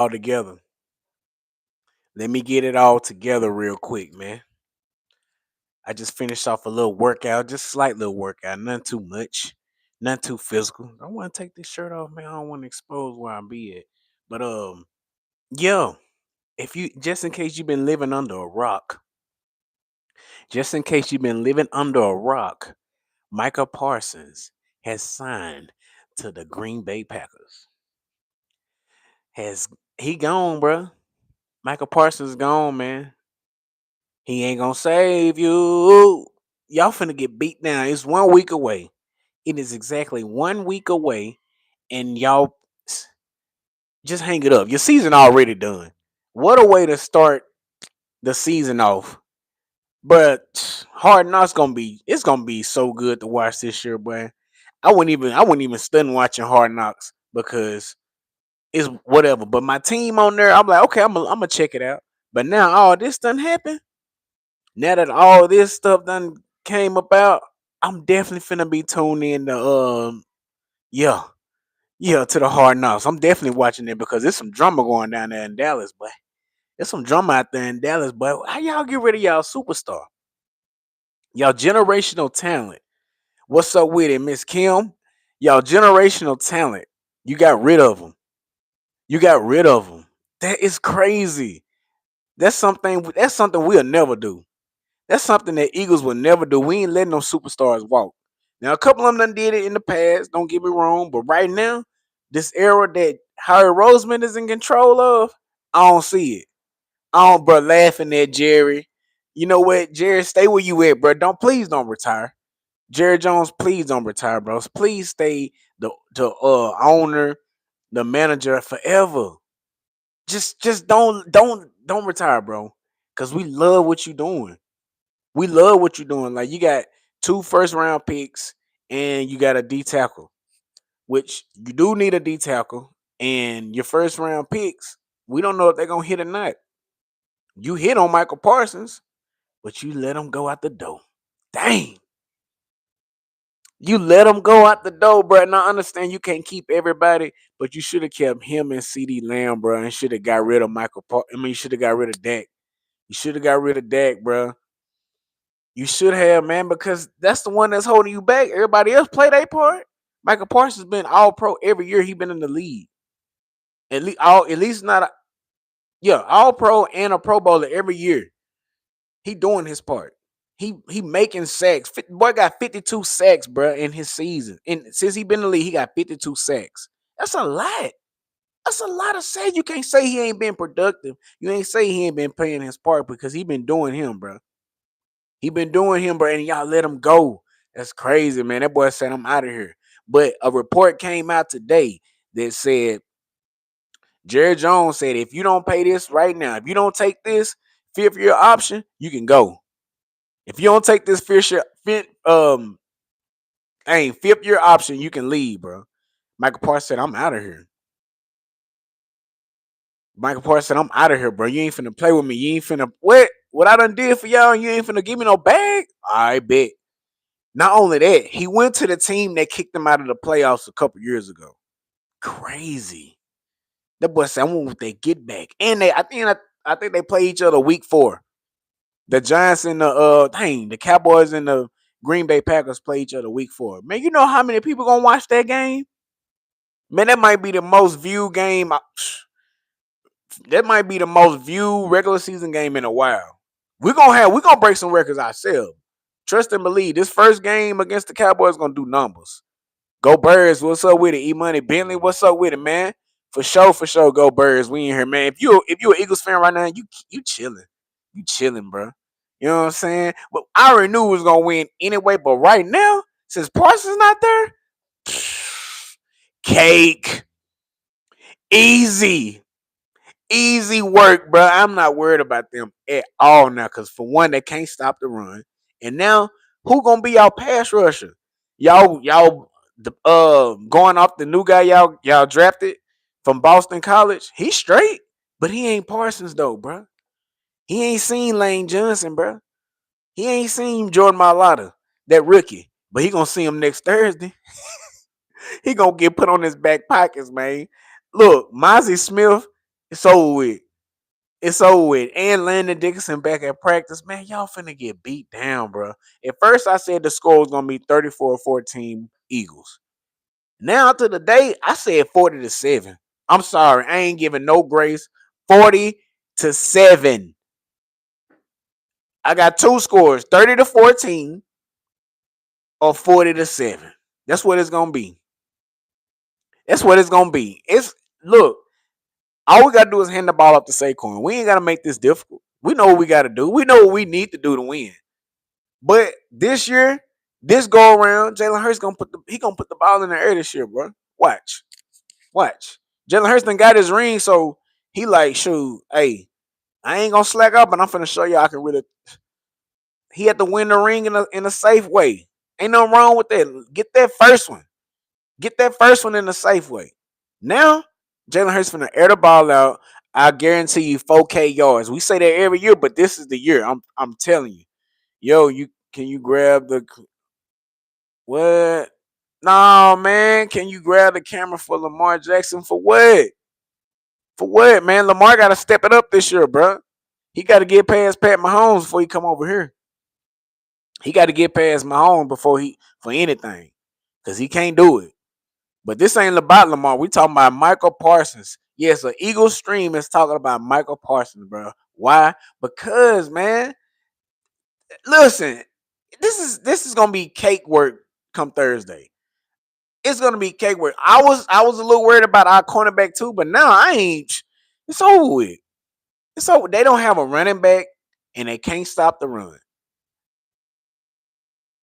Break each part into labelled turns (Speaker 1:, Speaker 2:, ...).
Speaker 1: all together. Let me get it all together real quick, man. I just finished off a little workout, just slight little workout, nothing too much, nothing too physical. I want to take this shirt off, man. I don't want to expose where I be at. But yeah, if you just in case you've been living under a rock, just in case you've been living under a rock, Micah Parsons has signed to the Green Bay Packers. Has he gone, bruh? Michael Parsons gone, man. He ain't gonna save you. Y'all finna get beat down. It's 1 week away. It is exactly 1 week away, and y'all just hang it up. Your season already done. What a way to start the season off. But Hard Knocks gonna be so good to watch this year, boy. I wouldn't even study watching Hard Knocks because it's whatever. But my team on there, I'm like, okay, I'm gonna check it out. But now all this done happened. Now that all this stuff done came about, I'm definitely finna be tuned in to yeah, yeah, to the Hard Knocks. I'm definitely watching it because there's some drama going down there in Dallas, but there's some drama out there in Dallas, but how y'all get rid of y'all superstar? Y'all generational talent. What's up with it, Miss Kim? Y'all generational talent. You got rid of them. You got rid of them. That is crazy. That's something we'll never do. That's something that Eagles will never do. We ain't letting no superstars walk. Now, a couple of them done did it in the past. Don't get me wrong, but right now, this era that Harry Roseman is in control of, I don't see it. I don't, bro. Laughing at Jerry. You know what, Jerry? Stay where you at, bro. Please don't retire. Jerry Jones, please don't retire, bro. Please stay the owner, the manager forever. Just don't retire, bro. Cause we love what you doing. We love what you're doing. Like you got 2 first-round picks and you got a D tackle, which you do need a D tackle. And your first-round picks, we don't know if they're gonna hit or not. You hit on Michael Parsons, but you let him go out the door. Dang. You let him go out the door, bro. And I understand you can't keep everybody, but you should have kept him and CD Lamb, bro, and should have got rid of you should have got rid of Dak. You should have got rid of Dak, bro. You should have, man, because that's the one that's holding you back. Everybody else play their part. Michael Parsons been all pro every year he been in the league. At least not yeah, all pro and a pro bowler every year. He doing his part. He making sacks. Boy got 52 sacks, bro, in his season. And since he been in the league, he got 52 sacks. That's a lot. That's a lot of sacks. You can't say he ain't been productive. You ain't say he ain't been playing his part because he been doing him, bro. He been doing him, bro, and y'all let him go. That's crazy, man. That boy said I'm out of here. But a report came out today that said Jerry Jones said if you don't pay this right now, if you don't take this 5th-year option, you can go. If you don't take this 5th-year option, you can leave, bro. Michael Parsons said I'm out of here. Michael Parsons said I'm out of here, bro. You ain't finna play with me. You ain't finna what I done did for y'all, and you ain't finna give me no bag. I bet. Not only that, he went to the team that kicked him out of the playoffs a couple years ago. Crazy. That boy said, "I want what they get back." And I think they play each other week 4. The Giants and the Cowboys and the Green Bay Packers play each other week 4. Man, you know how many people gonna watch that game? Man, that might be the most viewed game. That might be the most viewed regular season game in a while. We're gonna break some records ourselves. Trust and believe. This first game against the Cowboys gonna do numbers. Go Birds, what's up with it? E Money Bentley, what's up with it, man? For sure, go Birds. We in here, man. If you an Eagles fan right now, you chilling. You chilling, bro. You know what I'm saying? But I already knew we was gonna win anyway. But right now, since Parsons not there, cake. Easy. Easy work, bro. I'm not worried about them at all now. Cause for one, they can't stop the run. And now, who gonna be y'all pass rusher? Y'all going off the new guy y'all drafted from Boston College. He's straight, but he ain't Parsons though, bro. He ain't seen Lane Johnson, bro. He ain't seen Jordan Mailata, that rookie. But he gonna see him next Thursday. He gonna get put on his back pockets, man. Look, Mozzie Smith. It's over with. It's over with. And Landon Dickinson back at practice. Man, y'all finna get beat down, bro. At first, I said the score was gonna be 34-14 Eagles. Now to the day, I said 40-7. I'm sorry, I ain't giving no grace. 40-7. I got two scores: 30-14 or 40-7. That's what it's gonna be. That's what it's gonna be. It's look. All we gotta do is hand the ball up to Saquon. We ain't gotta make this difficult. We know what we gotta do. We know what we need to do to win. But this year, this go around, Jalen Hurts gonna put the ball in the air this year, bro. Watch, watch. Jalen Hurts done got his ring, so he like, shoot, hey, I ain't gonna slack up, but I'm finna show you I can really. He had to win the ring in a safe way. Ain't nothing wrong with that. Get that first one. Get that first one in a safe way. Now, Jalen Hurts finna air the ball out. I guarantee you 4K yards. We say that every year, but this is the year. I'm telling you. Yo, you grab the what? No, man. Can you grab the camera for Lamar Jackson for what? For what, man? Lamar got to step it up this year, bro. He got to get past Pat Mahomes before he come over here. He got to get past Mahomes for anything, cause he can't do it. But this ain't about Lamar. We talking about Michael Parsons. Yes, an Eagle stream is talking about Michael Parsons, bro. Why? Because, man, listen, this is gonna be cake work come Thursday. It's gonna be cake work. I was a little worried about our cornerback too, but now I ain't. It's over with. It's over. They don't have a running back, and they can't stop the run.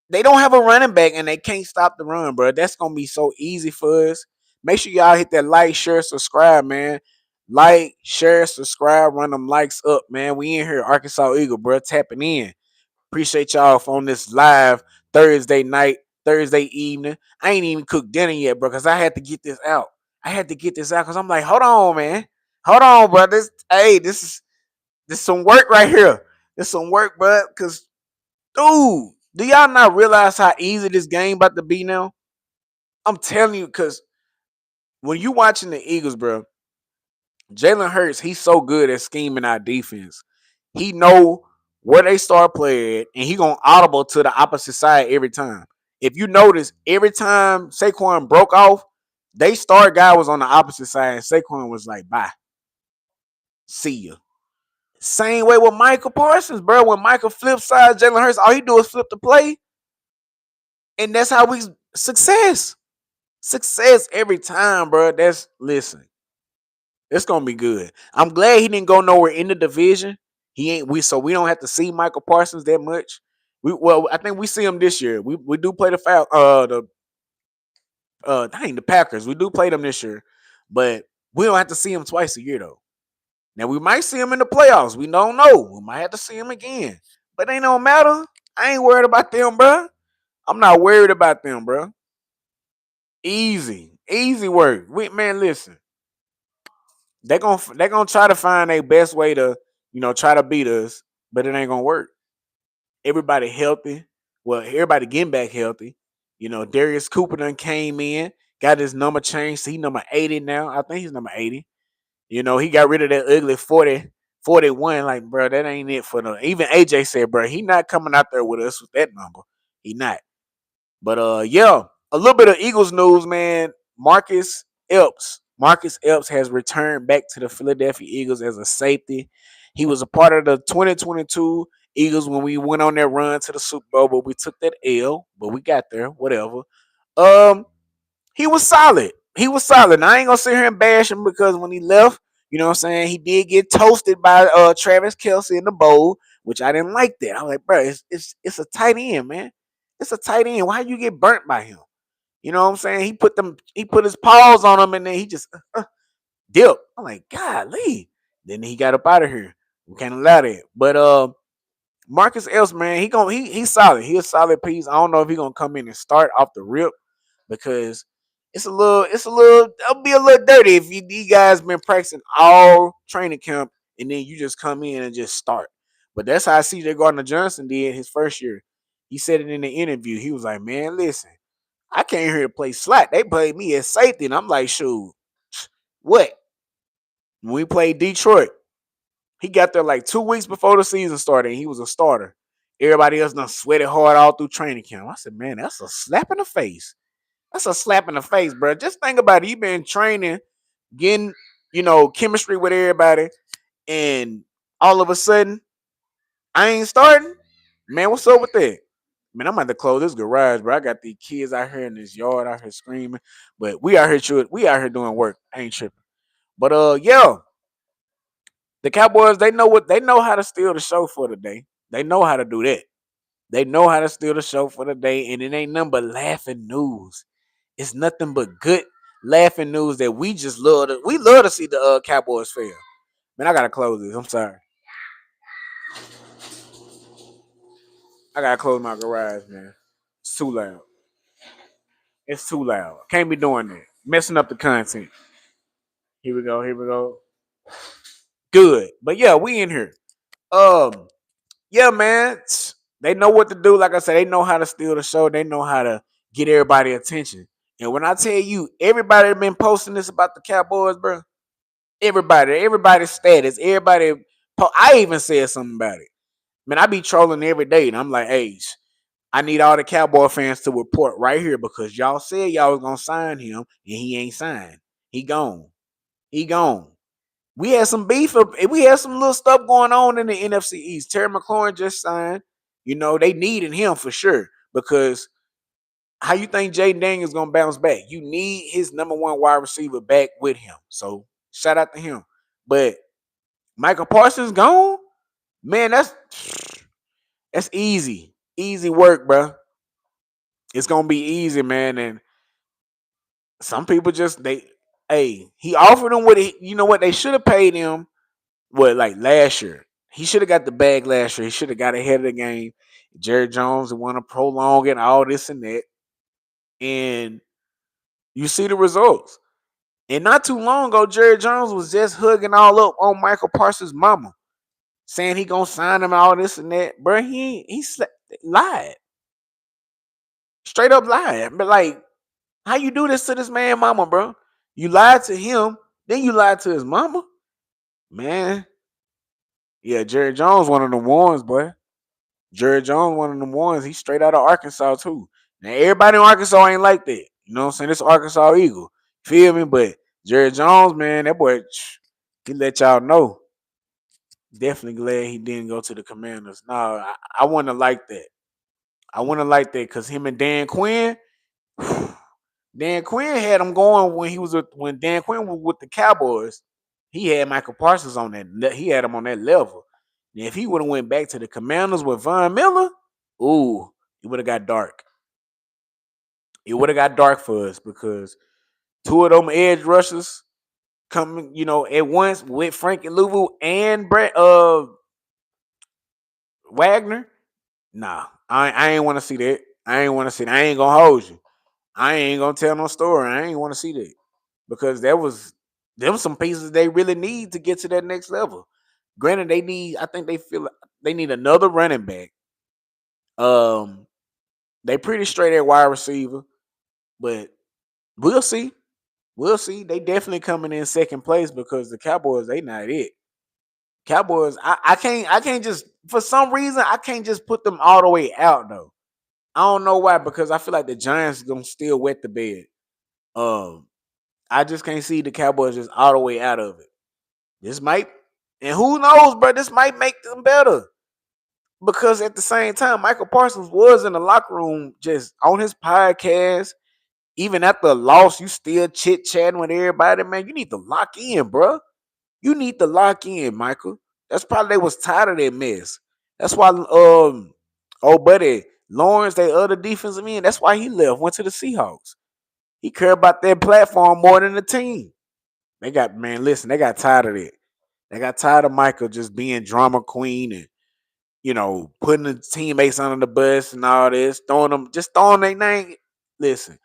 Speaker 1: They don't have a running back and they can't stop the run, bro. That's gonna be so easy for us. Make sure y'all hit that like, share, subscribe, man. Like, share, subscribe, run them likes up, man. We in here, Arkansas Eagle, bro, tapping in. Appreciate y'all on this live Thursday night, Thursday evening. I ain't even cooked dinner yet, bro, because I had to get this out. I had to get this out because I'm like, hold on, man. Hold on, bro. This some work right here. This some work, bro. Cause dude, do y'all not realize how easy this game about to be now? I'm telling you, because when you watching the Eagles, bro, Jalen Hurts, he's so good at scheming our defense. He know where they start playing, and he gonna audible to the opposite side every time. If you notice, every time Saquon broke off, they star guy was on the opposite side, and Saquon was like, "Bye, see ya." Same way with Michael Parsons, bro. When Michael flips sides, Jalen Hurts, all he do is flip the play, and that's how we success. Success every time, bro. Listen. It's gonna be good. I'm glad he didn't go nowhere in the division. He ain't we don't have to see Michael Parsons that much. I think we see him this year. We do play the Packers. We do play them this year, but we don't have to see him twice a year though. Now we might see him in the playoffs. We don't know. We might have to see him again, but ain't no matter. I ain't worried about them, bro. I'm not worried about them, bro. Easy work. Man, listen. They gonna try to find a best way to try to beat us, but it ain't gonna work. Everybody healthy. Well, everybody getting back healthy. Darius Cooper done came in, got his number changed. He number 80 now. I think he's number 80. He got rid of that ugly 40, 41. Like, bro, that ain't it for them. Even AJ said, bro, he not coming out there with us with that number. He not. But yeah, a little bit of Eagles news, man. Marcus Epps has returned back to the Philadelphia Eagles as a safety. He was a part of the 2022 Eagles when we went on that run to the Super Bowl, but we took that L, but we got there, whatever. Um, he was solid. He was solid. Now, I ain't gonna sit here and bash him because when he left, you know what I'm saying, he did get toasted by Travis Kelce in the bowl, which I didn't like that. I was like, bro, it's a tight end, man. It's a tight end. Why you get burnt by him? You know what I'm saying? He put his paws on him and then he just dipped. I'm like, golly. Then he got up out of here. We can't allow that. But Marcus Else, man, he's solid. He's a solid piece. I don't know if he's gonna come in and start off the rip because it'll be a little dirty if you guys been practicing all training camp and then you just come in and just start. But that's how CJ Gardner Johnson did his first year. He said it in the interview. He was like, man, listen, I came here to play slot. They played me as safety, and I'm like, shoot, what? When we played Detroit, he got there like 2 weeks before the season started, and he was a starter. Everybody else done sweated hard all through training camp. I said, man, that's a slap in the face. That's a slap in the face, bro. Just think about it. You've been training, getting, chemistry with everybody, and all of a sudden, I ain't starting. Man, what's up with that? Man, I'm about to close this garage, bro. I got these kids out here in this yard out here screaming. But we out here doing work. I ain't tripping. But yeah, the Cowboys, they know how to steal the show for the day. They know how to do that. They know how to steal the show for the day, and it ain't nothing but laughing news. It's nothing but good laughing news that we love to see the Cowboys fail. Man, I gotta close this. I'm sorry. I gotta close my garage, man. It's too loud. It's too loud. Can't be doing that. Messing up the content. Here we go. Here we go. Good. But yeah, we in here. Um, yeah, man. They know what to do. Like I said, they know how to steal the show. They know how to get everybody attention. And when I tell you, everybody been posting this about the Cowboys, bro. Everybody's status, I even said something about it. Man, I be trolling every day, and I'm like, hey, I need all the Cowboy fans to report right here because y'all said y'all was gonna sign him, and he ain't signed. He gone. He gone. We had some beef. We had some little stuff going on in the NFC East. Terry McLaurin just signed. They needed him for sure because how you think Jaden Daniels gonna bounce back? You need his number one wide receiver back with him. So shout out to him. But Michael Parsons gone, man. That's easy, easy work, bro. It's gonna be easy, man. And some people he offered him what you know what they should have paid him. What like last year? He should have got the bag last year. He should have got ahead of the game. Jerry Jones want to prolong it, all this and that, and you see the results. And not too long ago, Jerry Jones was just hugging all up on Michael Parsons' mama, saying he gonna sign him, all this and that. Bro, he lied, straight up lied. But like, how you do this to this man, mama, bro? You lied to him, then you lied to his mama, man. Yeah, Jerry Jones, one of the ones, boy. Jerry Jones, one of them ones. He's straight out of Arkansas too. Now everybody in Arkansas ain't like that. You know what I'm saying? It's Arkansas Eagle. Feel me? But Jerry Jones, man, that boy, he let y'all know. Definitely glad he didn't go to the Commanders. No, I wouldn't have liked that. I wouldn't have liked that because him and Dan Quinn, Dan Quinn had him going when Dan Quinn was with the Cowboys. He had Michael Parsons on that. He had him on that level. And if he would have went back to the Commanders with Von Miller, ooh, it would have got dark. It would have got dark for us because two of them edge rushers coming, at once with Frankie Louvu and Brett Wagner. Nah, I ain't want to see that. I ain't want to see that. I ain't gonna hold you. I ain't gonna tell no story. I ain't want to see that because there was some pieces they really need to get to that next level. Granted, I think they feel they need another running back. They pretty straight at wide receiver, but we'll see. We'll see. They definitely coming in second place because the Cowboys, they not it. Cowboys, I can't just for some reason I can't just put them all the way out though. I don't know why, because I feel like the Giants gonna still wet the bed. Um, I just can't see the Cowboys just all the way out of it. This might, and who knows, bro, this might make them better. Because at the same time, Michael Parsons was in the locker room just on his podcast. Even after a loss, you still chit chatting with everybody, man. You need to lock in, bro. You need to lock in, Michael. That's probably they was tired of that mess. That's why oh buddy, Lawrence, that other defensive end, that's why he left, went to the Seahawks. He cared about that platform more than the team. They got tired of it. They got tired of Michael just being drama queen and putting the teammates under the bus and all this, throwing their name. Listen,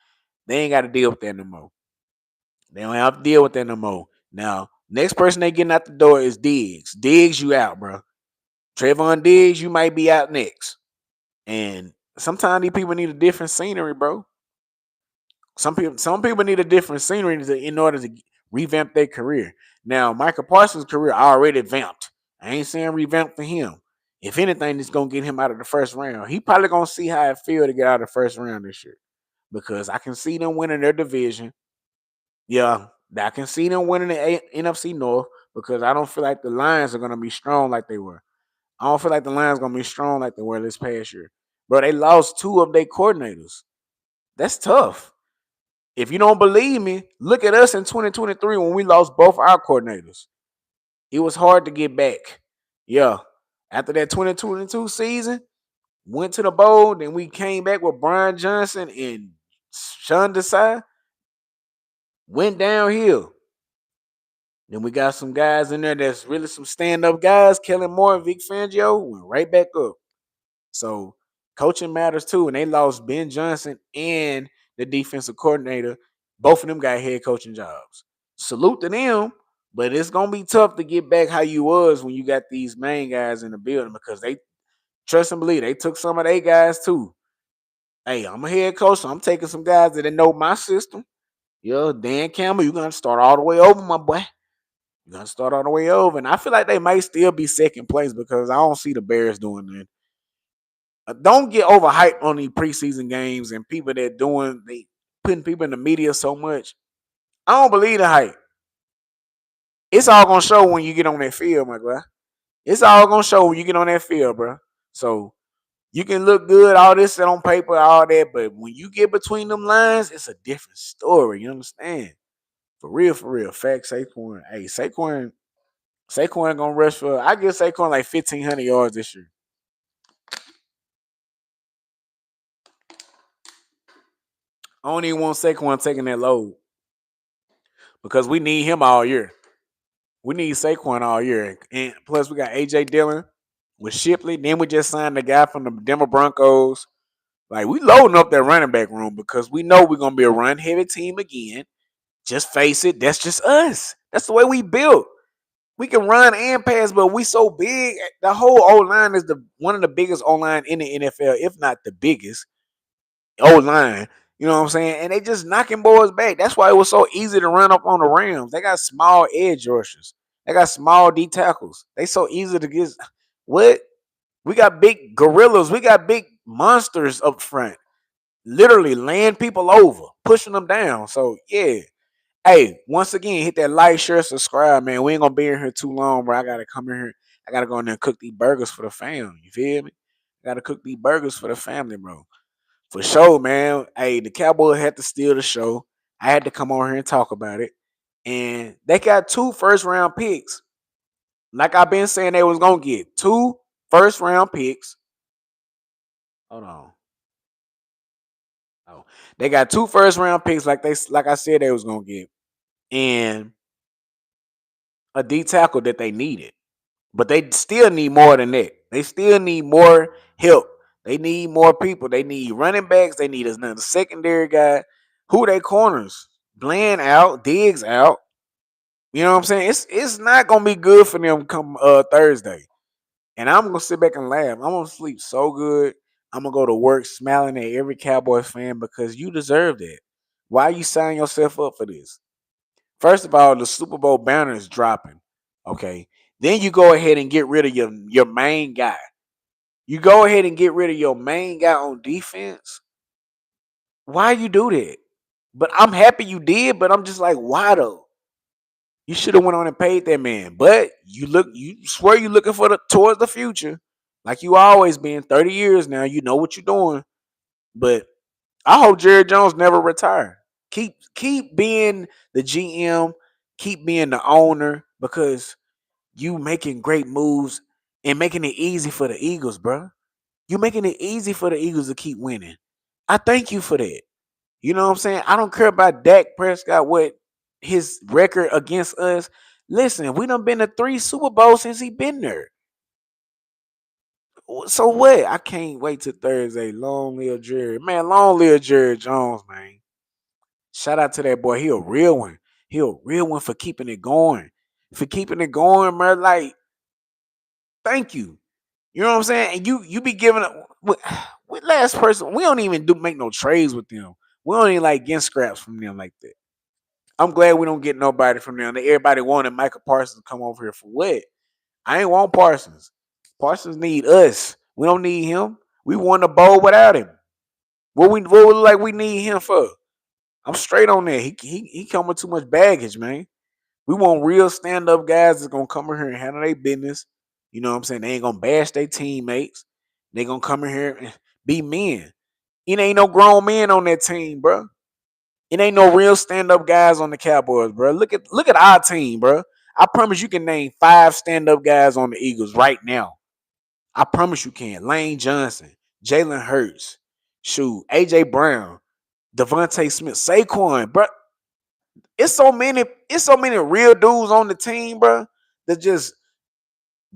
Speaker 1: they ain't got to deal with that no more. They don't have to deal with that no more. Now, next person they getting out the door is Diggs. Diggs, you out, bro. Trayvon Diggs, you might be out next. And sometimes these people need a different scenery, bro. Some people need a different scenery in order to revamp their career. Now, Michael Parsons' career already vamped. I ain't saying revamp for him. If anything, it's gonna get him out of the first round. He probably gonna see how it feel to get out of the first round this year. Because I can see them winning their division. Yeah, I can see them winning the NFC North because I don't feel like the Lions are gonna be strong like they were. I don't feel like the Lions gonna be strong like they were this past year. Bro, they lost two of their coordinators. That's tough. If you don't believe me, look at us in 2023 when we lost both our coordinators. It was hard to get back. Yeah. After that 2022 season, went to the bowl, then we came back with Brian Johnson and Sean Desai, went downhill. Then we got some guys in there that's really some stand-up guys. Kellen Moore and Vic Fangio went right back up. So coaching matters too. And they lost Ben Johnson and the defensive coordinator. Both of them got head coaching jobs. Salute to them, but it's gonna be tough to get back how you was when you got these main guys in the building because they trust and believe they took some of their guys too. Hey, I'm a head coach, so I'm taking some guys that know my system. Yeah, Dan Campbell, you're gonna start all the way over, my boy. You're gonna start all the way over. And I feel like they might still be second place because I don't see the Bears doing that. Don't get overhyped on these preseason games and people that they putting people in the media so much. I don't believe the hype. It's all gonna show when you get on that field, my guy. It's all gonna show when you get on that field, bro. So you can look good, all this on paper, all that, but when you get between them lines, it's a different story. You understand? For real, for real. Fact, Saquon. Hey, Saquon gonna rush for. I give Saquon like 1,500 yards this year. I don't even want Saquon taking that load because we need him all year. We need Saquon all year, and plus we got AJ Dillon with Shipley. Then we just signed the guy from the Denver Broncos. Like we loading up that running back room because we know we're gonna be a run heavy team again. Just face it, that's just us. That's the way we built. We can run and pass, but we so big. The whole O line is the one of the biggest O line in the NFL, if not the biggest O line. You know what I'm saying? And they just knocking boys back. That's why it was so easy to run up on the Rams. They got small edge rushers. They got small D tackles. They so easy to get. What? We got big gorillas. We got big monsters up front. Literally laying people over, pushing them down. So yeah. Hey, once again, hit that like, share, subscribe, man. We ain't gonna be in here too long, bro. I gotta come in here. I gotta go in there and cook these burgers for the family. You feel me? I gotta cook these burgers for the family, bro. For sure, man. Hey, the Cowboys had to steal the show. I had to come on here and talk about it. And they got 2 first-round picks. Like I've been saying they was gonna get 2 first-round picks. Hold on. Oh, they got 2 first-round picks like I said they was gonna get. And a D tackle that they needed. But they still need more than that. They still need more help. They need more people. They need running backs. They need another secondary guy. Who they corners? Bland out, Diggs out. You know what I'm saying? It's not gonna be good for them come Thursday. And I'm gonna sit back and laugh. I'm gonna sleep so good. I'm gonna go to work smiling at every Cowboys fan because you deserve that. Why you signing yourself up for this? First of all, the Super Bowl banner is dropping. Okay. Then you go ahead and get rid of your main guy. You go ahead and get rid of your main guy on defense. Why you do that? But I'm happy you did, but I'm just like, why though? You should have went on and paid that man. But you swear you looking for towards the future. Like you always been 30 years now. You know what you're doing. But I hope Jerry Jones never retire. Keep being the GM, keep being the owner because you making great moves and making it easy for the Eagles, bro. You making it easy for the Eagles to keep winning. I thank you for that. You know what I'm saying? I don't care about Dak Prescott, what his record against us. Listen, we done been to 3 Super Bowls since he been there. So what? I can't wait till Thursday. Long live Jerry. Man, long live Jerry Jones, man. Shout out to that boy. He a real one. He a real one for keeping it going. For keeping it going, man. Like, thank you. You know what I'm saying? And you be giving up with last person. We don't even make no trades with them. We don't even like get scraps from them like that. I'm glad we don't get nobody from them. Everybody wanted Michael Parsons to come over here for what? I ain't want Parsons. Parsons need us. We don't need him. We won the bowl without him. What we like we need him for? I'm straight on that. He come with too much baggage, man. We want real stand up guys that's gonna come in here and handle their business. You know what I'm saying? They ain't gonna bash their teammates. They gonna come in here and be men. It ain't no grown men on that team, bro. It ain't no real stand up guys on the Cowboys, bro. Look at our team, bro. I promise you can name 5 stand up guys on the Eagles right now. I promise you can. Lane Johnson, Jalen Hurts, shoot, AJ Brown, Devontae Smith, Saquon, bro. It's so many real dudes on the team, bro, that just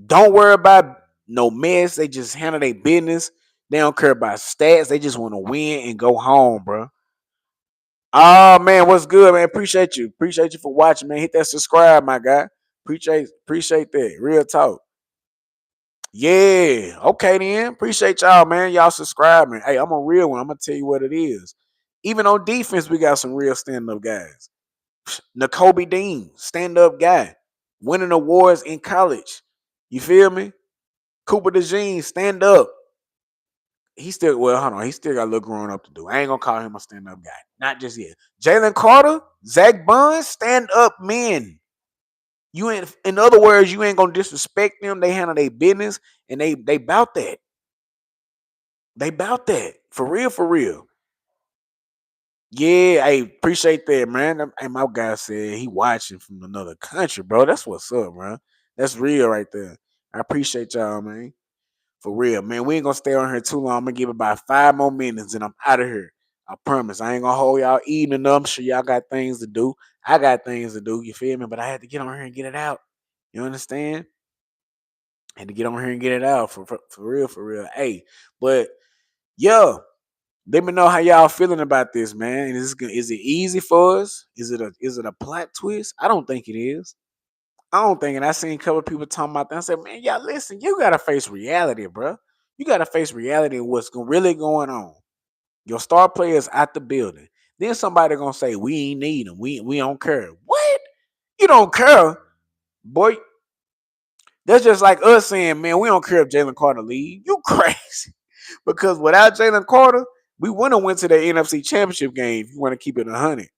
Speaker 1: don't worry about no mess. They just handle their business. They don't care about stats. They just want to win and go home, bro. Oh man, what's good, man? Appreciate you. Appreciate you for watching, man. Hit that subscribe, my guy. Appreciate that. Real talk. Yeah. Okay then. Appreciate y'all, man. Y'all subscribing. Hey, I'm a real one. I'm gonna tell you what it is. Even on defense, we got some real stand-up guys. N'Kobe Dean, stand-up guy, winning awards in college. You feel me? Cooper DeJean, stand up. He still hold on. He still got a little growing up to do. I ain't gonna call him a stand-up guy. Not just yet. Jalen Carter, Zach Bonds, stand up men. You ain't, in other words, you ain't gonna disrespect them. They handle their business and they bout that. They bout that. For real, for real. Yeah, hey, appreciate that, man. Hey, my guy said he watching from another country, bro. That's what's up, bro. That's real right there. I appreciate y'all, man. For real, man. We ain't gonna stay on here too long. I'm gonna give it about 5 more minutes and I'm out of here. I promise. I ain't gonna hold y'all eating enough. I'm sure y'all got things to do. I got things to do, you feel me? But I had to get on here and get it out. You understand? Had to get on here and get it out for real, for real. Hey, but yo, let me know how y'all feeling about this, man. Is it easy for us? Is it a plot twist? I don't think it is. I don't think it. I seen a couple of people talking about that. I said, man, y'all listen, you gotta face reality, bro. You gotta face reality of what's really going on. Your star players out the building. Then somebody gonna say we ain't need them. We don't care. What? You don't care, boy? That's just like us saying, man, we don't care if Jalen Carter leave. You crazy? Because without Jalen Carter, we wouldn't have went to the NFC Championship game. If you want to keep it 100,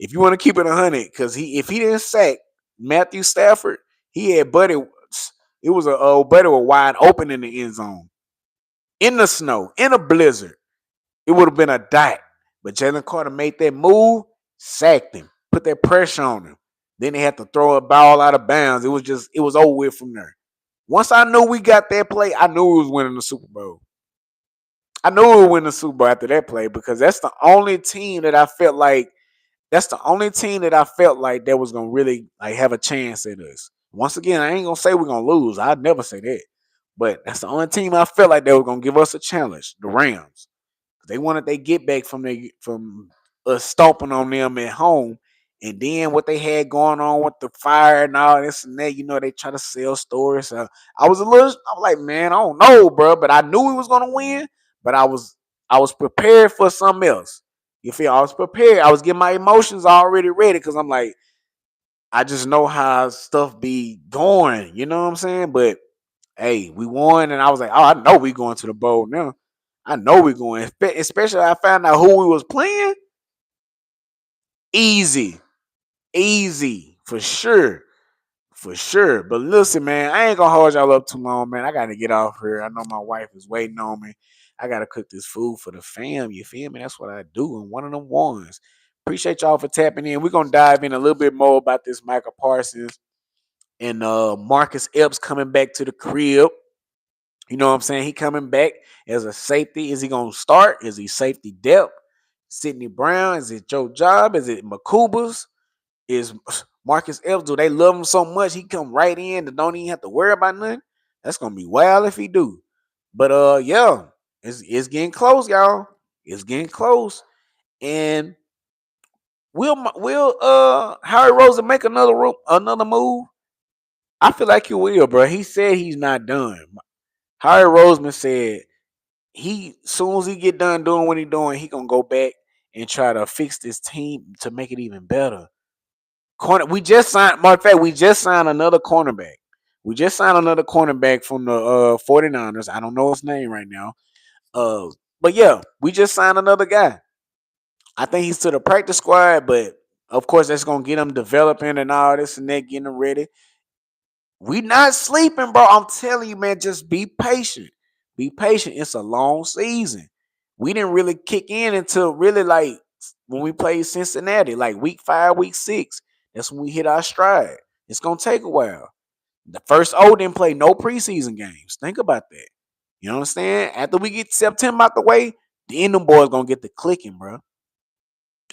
Speaker 1: if you want to keep it 100, because if he didn't sack Matthew Stafford, he had Buddy. It was a Buddy was wide open in the end zone, in the snow, in a blizzard. It would have been a dot. But Jalen Carter made that move, sacked him, put that pressure on him. Then they had to throw a ball out of bounds. It was over with from there. Once I knew we got that play, I knew we was winning the Super Bowl. I knew we would win the Super Bowl after that play because that's the only team that I felt like that was gonna really like have a chance at us. Once again, I ain't gonna say we're gonna lose. I'd never say that. But that's the only team I felt like they were gonna give us a challenge, the Rams. They wanted they get back from us stomping on them at home. And then what they had going on with the fire and all this and that, they try to sell stories. So I was like, man, I don't know, bro. But I knew we was gonna win. But I was prepared for something else. You feel? I was prepared. I was getting my emotions already ready because I'm like, I just know how stuff be going. You know what I'm saying? But hey, we won, and I was like, oh, I know we going to the bowl now. I know we going. Especially I found out who we was playing. Easy, easy for sure. For sure. But listen, man, I ain't gonna hold y'all up too long, man. I gotta get off here. I know my wife is waiting on me. I gotta cook this food for the fam. You feel me? That's what I do. And one of them ones. Appreciate y'all for tapping in. We're gonna dive in a little bit more about this Michael Parsons and Marcus Epps coming back to the crib. You know what I'm saying? He coming back as a safety. Is he gonna start? Is he safety depth? Sidney Brown? Is it Joe Job? Is it Makubas? Is Marcus Epps, do they love him so much he come right in and don't even have to worry about nothing? That's gonna be wild if he do. But yeah, it's getting close, y'all. It's getting close. And will Harry Rosen make another move? I feel like he will, bro. He said he's not done. Harry Roseman said he soon as he get done doing what he doing, he gonna go back and try to fix this team to make it even better. Corner. We just signed. Matter of fact, we just signed another cornerback. We just signed another cornerback from the 49ers. I don't know his name right now. Uh, but yeah, we just signed another guy. I think he's to the practice squad, but of course that's gonna get him developing and all this and that, getting him ready. We not sleeping, bro. I'm telling you, man. Just be patient. Be patient. It's a long season. We didn't really kick in until really like when we played Cincinnati, like week 5, week 6. That's when we hit our stride. It's gonna take a while. The first O didn't play no preseason games. Think about that. You know what I'm saying? After we get September out the way, then them boys gonna get the clicking, bro.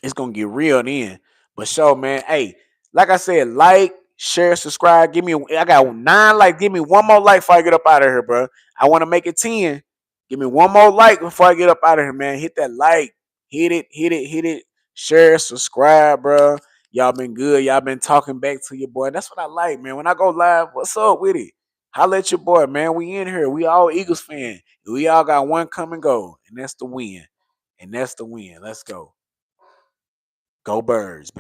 Speaker 1: It's gonna get real then. But sure, man. Hey, like I said, like, share, subscribe. I got 9 likes. Give me one more like before I get up out of here, bro. I want to make it 10. Give me one more like before I get up out of here, man. Hit that like. Hit it, hit it, hit it. Share, subscribe, bro. Y'all been good. Y'all been talking back to your boy. That's what I like, man. When I go live, what's up with it? Holla at your boy, man. We in here. We all Eagles fan. We all got one come and go, and that's the win. And that's the win. Let's go. Go Birds, baby.